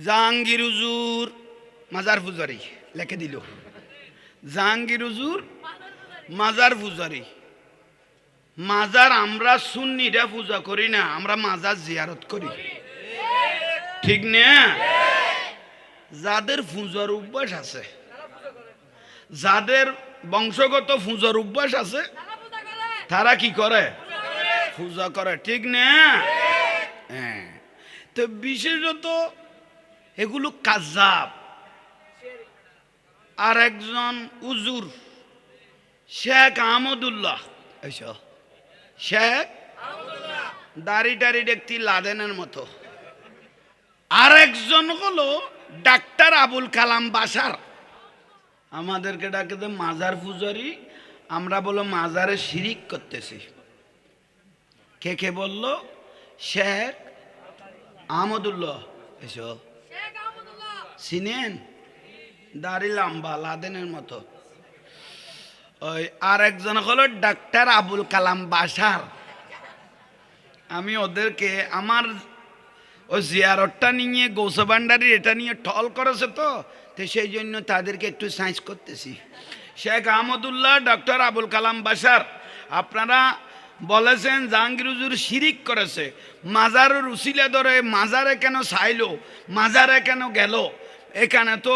জাহাঙ্গীর হুজুর মাজার পূজারি লেখে দিল। জাহাঙ্গীর হুজুর মাজার পূজারি। মাজার আমরা সুন্নিরা পূজা করি না, আমরা মাজার জিয়ারত করি, ঠিক না? যাদের পূজার অভ্যাস আছে, যাদের বংশগত পূজার অভ্যাস আছে, তারা কি করে? পূজা করে, ঠিক না? হ্যাঁ, তো বিশেষত এগুলো কাযাব। আর একজন হুজুর শেখ আহমদুল্লাহ, শেখ দাড়ি টাড়ি দেখতি লাদেনের মতো। আর একজন হলো ডাক্তার আবুল কালাম বাশার। আমাদেরকে ডাকে তো মাজার পূজারি, আমরা বলো মাজারে শিরিক করতেছি। কে কে বলল? শেখ আহমদুল্লাহ। এসো চিনেন? দাড়ি লম্বা লাদেনের মতো। ওই আর একজন হলো ডাক্তার আবুল কালাম বাশার। আমি ওদেরকে আমার ওই জিয়ারতটা নিয়ে গৌসবান্ডারির এটা নিয়ে টল করেছে, তো সেই জন্য তাদেরকে একটু সাইন্স করতেছি। শেখ আহমদুল্লাহ, ডক্টর আবুল কালাম বাশার, আপনারা বলেছেন জাহাঙ্গীর হুজুর শিরিক করেছে। মাজারের উসিলা ধরে মাজারে কেন চাইলো, মাজারে কেন গেল? এখানে তো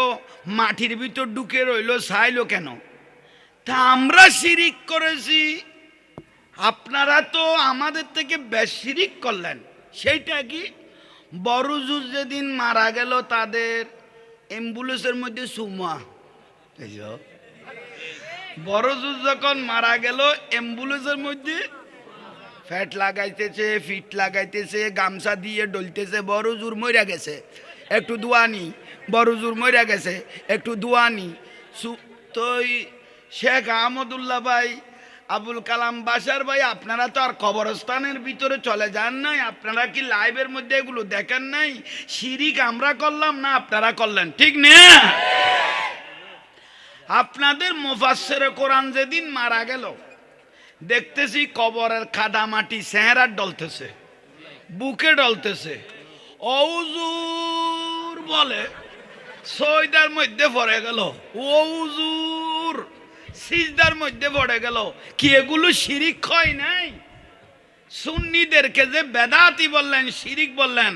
মাটির ভিতর ঢুকে রইলো, চাইলো কেন? তা আমরা শিরিক করেছি, আপনারা তো আমাদের থেকে বেশ শিরিক করলেন। সেইটা কি? বড় হুজুর যেদিন মারা গেল তাদের অ্যাম্বুলেন্সের মধ্যে সুমা, বড় হুজুর যখন মারা গেল অ্যাম্বুলেন্সের মধ্যে ফ্যাট লাগাইতেছে, ফিট লাগাইতেছে, গামছা দিয়ে ডলতেছে। বড় হুজুর মইরা গেছে, একটু দোয়ানি। বড় হুজুর মইরা গেছে, একটু দোয়ানি। তো শেখ আহমদুল্লাহ ভাই, আবুল কালাম বাশার ভাই, আপনারা তো আর কবরস্থানের ভিতরে চলে যান নাই, আপনারা কি লাইভের মধ্যে এগুলো দেখেন নাই? শিরিক আমরা করলাম না আপনারা করলেন, ঠিক না? আপনাদের মুফাসসিরে কোরআন যেদিন মারা গেল দেখতেছি কবরের খাদা মাটি চেহারা ডলতেছে, বুকে ডলতেছে। ও হুজুর বলে সইদার মধ্যে পড়ে গেল, ও হুজুর সিজদার মধ্যে পড়ে গেল। কি এগুলো শিরিক হয় নাই? সুন্নিদেরকে যে বেদাতি বললেন, শিরিক বললেন,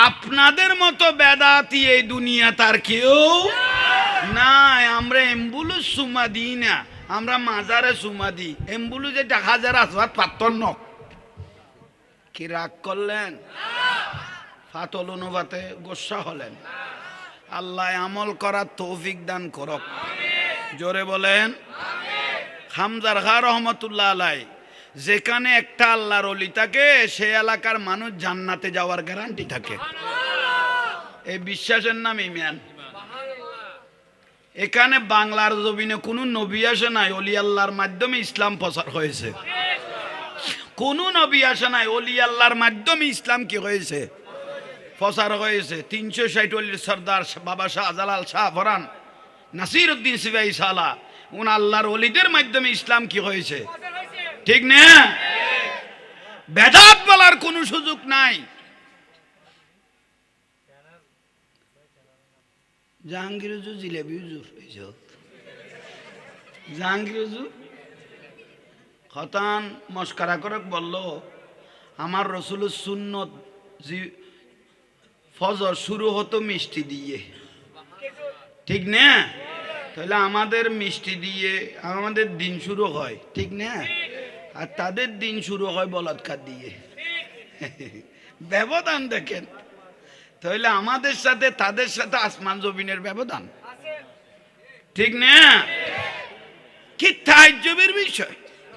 আপনাদের মতো বেদাতি এই দুনিয়া তার কেউ নাই। আমরা এম্বুলুস সুমা দিই না, আমরা মাজারে সুমা দিই। এম্বুলু যে হাজার আসবাদ পাত্তর নক। কি রাগ করলেন? ফাতল অনুপাতে গোসা হলেন? আল্লাহ আমল করার তৌফিক দান করক, জোরে বলেন হামজার খা রহমতুল্লাহ আলাই। যেখানে একটা আল্লাহর ওলি থাকে সেই এলাকার মানুষ জান্নাতে যাওয়ার গ্যারান্টি থাকে। এই বিশ্বাসের নাম ঈমান। এখানে বাংলার জমিনে কোনো নবী আসে নাই, ওলি আল্লাহর মাধ্যমে ইসলাম প্রচার হয়েছে। কোন নবী আসে নাই, ওলি আল্লাহর মাধ্যমে ইসলাম কি হয়েছে? প্রচার হয়েছে। 360 ওলির সর্দার বাবা শাহজালাল শাহ ফরান নাসির উদ্দিন সিবাই সালা, উন আল্লাহর ওলিদের মাধ্যমে ইসলাম কি হয়েছে, ঠিক না? বেদাত বলার কোনো সুযোগ নাই। জাহাঙ্গীর হুজুর জিলেবি হুজুর, জাহাঙ্গীর হুজুর খতান মস্কারা করে বলল, আমার রসুলের সুন্নত ফজর শুরু হতো মিষ্টি দিয়ে, ঠিক না? তাহলে আমাদের মিষ্টি দিয়ে আমাদের দিন শুরু হয়, ঠিক না? আর তাদের দিন শুরু হয় বলাৎকার দিয়ে। ব্যবধান দেখেন। তাহলে আমাদের সাথে তাদের সাথে আসমান জমিনের ব্যবধান, ঠিক না? কি তাজ্জুবের বিষয়।